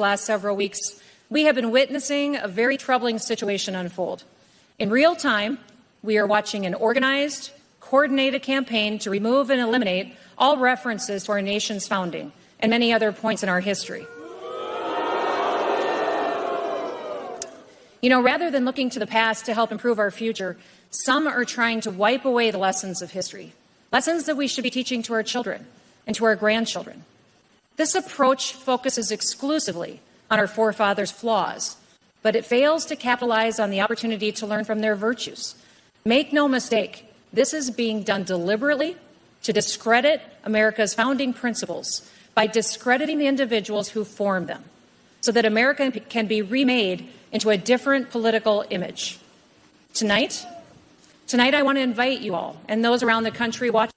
last several weeks, we have been witnessing a very troubling situation unfold. In real time, we are watching an organized, coordinated campaign to remove and eliminate all references to our nation's founding and many other points in our history. Rather than looking to the past to help improve our future, some are trying to wipe away the lessons of history, lessons that we should be teaching to our children and to our grandchildren. This approach focuses exclusively on our forefathers' flaws, but it fails to capitalize on the opportunity to learn from their virtues. Make no mistake, this is being done deliberately to discredit America's founding principles by discrediting the individuals who formed them, so that America can be remade into a different political image. Tonight, I want to invite you all and those around the country watching.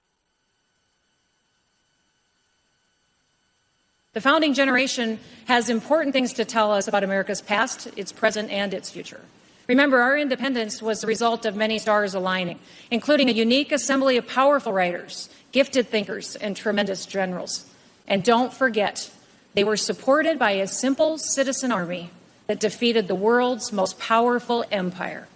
The founding generation has important things to tell us about America's past, its present, and its future. Remember, our independence was the result of many stars aligning, including a unique assembly of powerful writers, gifted thinkers, and tremendous generals. And don't forget, they were supported by a simple citizen army that defeated the world's most powerful empire.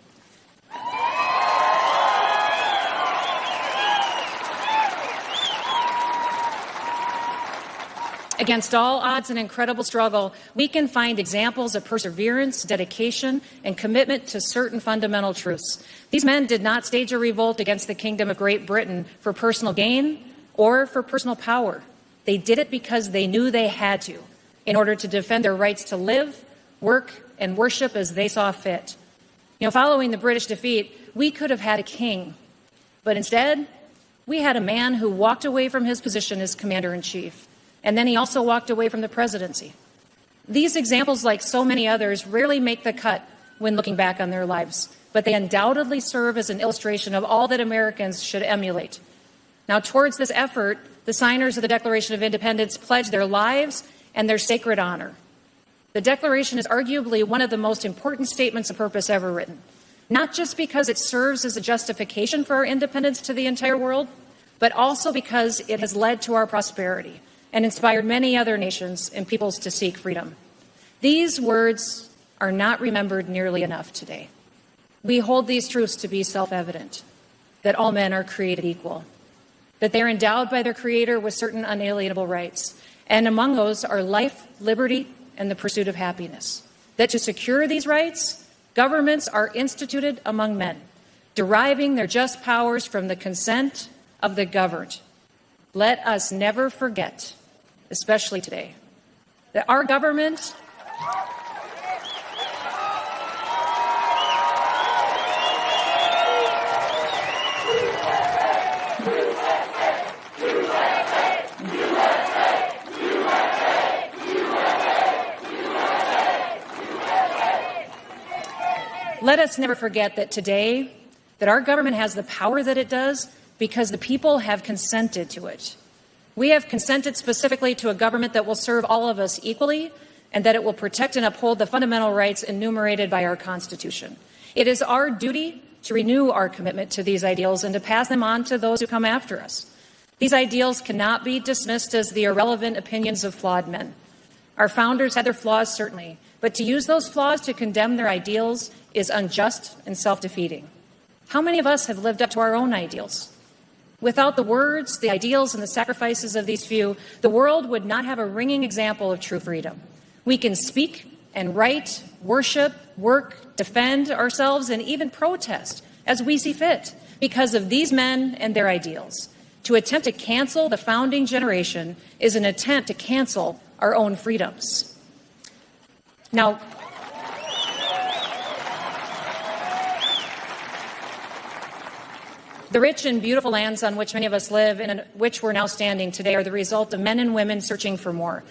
Against all odds and incredible struggle, we can find examples of perseverance, dedication, and commitment to certain fundamental truths. These men did not stage a revolt against the Kingdom of Great Britain for personal gain or for personal power. They did it because they knew they had to, in order to defend their rights to live, work, and worship as they saw fit. Following the British defeat, we could have had a king, but instead, we had a man who walked away from his position as commander-in-chief. And then he also walked away from the presidency. These examples, like so many others, rarely make the cut when looking back on their lives, but they undoubtedly serve as an illustration of all that Americans should emulate. Now, towards this effort, the signers of the Declaration of Independence pledged their lives and their sacred honor. The Declaration is arguably one of the most important statements of purpose ever written, not just because it serves as a justification for our independence to the entire world, but also because it has led to our prosperity and inspired many other nations and peoples to seek freedom. These words are not remembered nearly enough today. We hold these truths to be self-evident, that all men are created equal, that they are endowed by their Creator with certain unalienable rights, and among those are life, liberty, and the pursuit of happiness, that to secure these rights, governments are instituted among men, deriving their just powers from the consent of the governed. Let us never forget, especially today, that our government Let us never forget that today, that our government has the power that it does because the people have consented to it. We have consented specifically to a government that will serve all of us equally and that it will protect and uphold the fundamental rights enumerated by our Constitution. It is our duty to renew our commitment to these ideals and to pass them on to those who come after us. These ideals cannot be dismissed as the irrelevant opinions of flawed men. Our founders had their flaws, certainly, but to use those flaws to condemn their ideals is unjust and self-defeating. How many of us have lived up to our own ideals? Without the words, the ideals, and the sacrifices of these few, the world would not have a ringing example of true freedom. We can speak and write, worship, work, defend ourselves, and even protest as we see fit because of these men and their ideals. To attempt to cancel the founding generation is an attempt to cancel our own freedoms. Now, the rich and beautiful lands on which many of us live and in which we're now standing today are the result of men and women searching for more.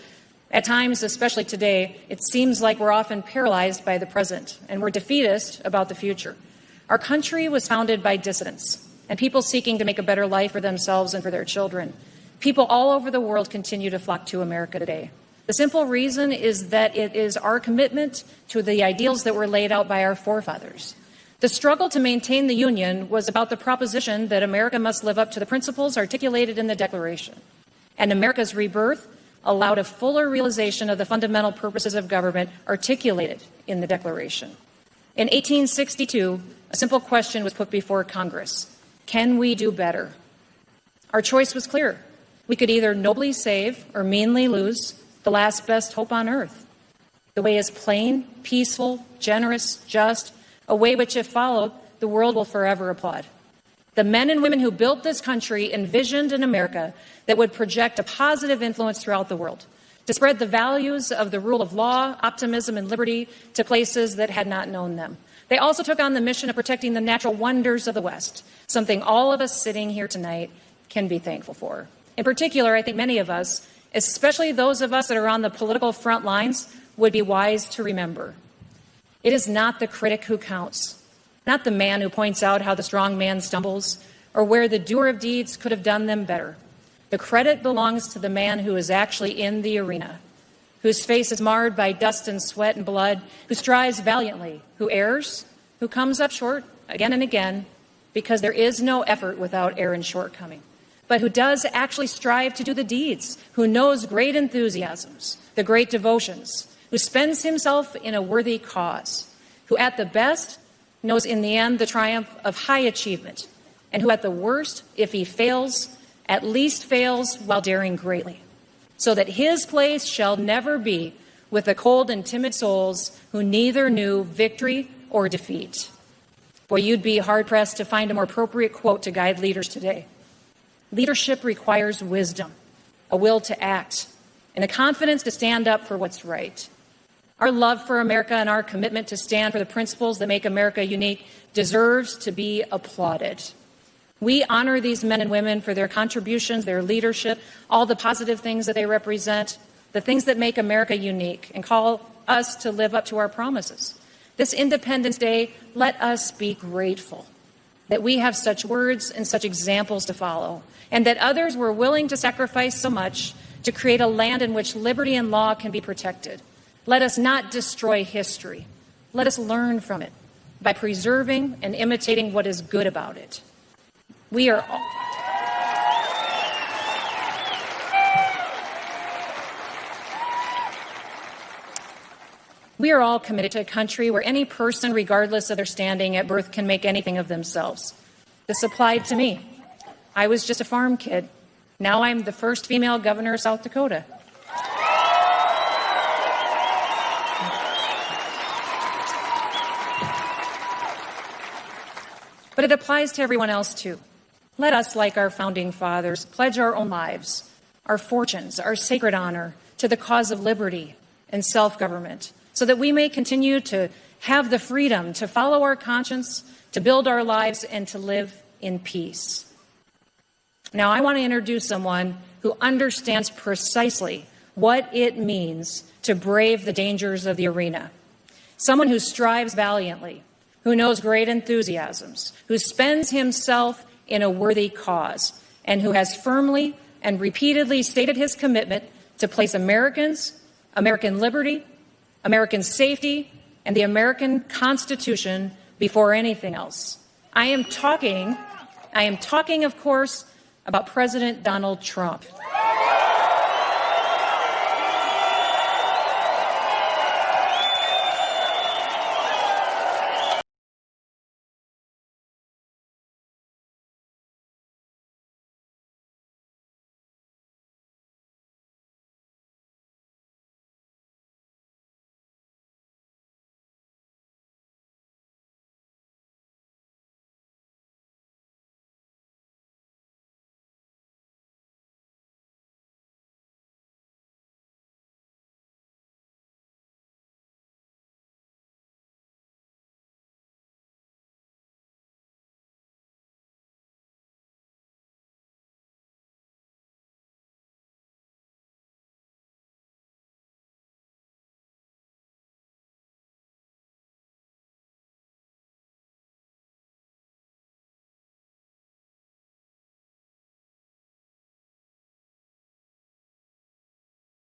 At times, especially today, it seems like we're often paralyzed by the present and we're defeatist about the future. Our country was founded by dissidents and people seeking to make a better life for themselves and for their children. People all over the world continue to flock to America today. The simple reason is that it is our commitment to the ideals that were laid out by our forefathers. The struggle to maintain the Union was about the proposition that America must live up to the principles articulated in the Declaration. And America's rebirth allowed a fuller realization of the fundamental purposes of government articulated in the Declaration. In 1862, a simple question was put before Congress: can we do better? Our choice was clear. We could either nobly save or meanly lose the last best hope on earth. The way is plain, peaceful, generous, just, a way which, if followed, the world will forever applaud. The men and women who built this country envisioned an America that would project a positive influence throughout the world, to spread the values of the rule of law, optimism, and liberty to places that had not known them. They also took on the mission of protecting the natural wonders of the West, something all of us sitting here tonight can be thankful for. In particular, I think many of us, especially those of us that are on the political front lines, would be wise to remember. It is not the critic who counts, not the man who points out how the strong man stumbles or where the doer of deeds could have done them better. The credit belongs to the man who is actually in the arena, whose face is marred by dust and sweat and blood, who strives valiantly, who errs, who comes up short again and again, because there is no effort without error and shortcoming, but who does actually strive to do the deeds, who knows great enthusiasms, the great devotions, who spends himself in a worthy cause, who at the best knows in the end the triumph of high achievement, and who at the worst, if he fails, at least fails while daring greatly, so that his place shall never be with the cold and timid souls who neither knew victory or defeat. Boy, you'd be hard-pressed to find a more appropriate quote to guide leaders today. Leadership requires wisdom, a will to act, and a confidence to stand up for what's right. Our love for America and our commitment to stand for the principles that make America unique deserves to be applauded. We honor these men and women for their contributions, their leadership, all the positive things that they represent, the things that make America unique, and call us to live up to our promises. This Independence Day, let us be grateful that we have such words and such examples to follow, and that others were willing to sacrifice so much to create a land in which liberty and law can be protected. Let us not destroy history. Let us learn from it by preserving and imitating what is good about it. We are all committed to a country where any person, regardless of their standing at birth, can make anything of themselves. This applied to me. I was just a farm kid. Now I'm the first female governor of South Dakota. But it applies to everyone else, too. Let us, like our founding fathers, pledge our own lives, our fortunes, our sacred honor to the cause of liberty and self-government, so that we may continue to have the freedom to follow our conscience, to build our lives, and to live in peace. Now, I want to introduce someone who understands precisely what it means to brave the dangers of the arena, someone who strives valiantly, who knows great enthusiasms, who spends himself in a worthy cause, and who has firmly and repeatedly stated his commitment to place Americans, American liberty, American safety, and the American Constitution before anything else. I am talking, of course, about President Donald Trump.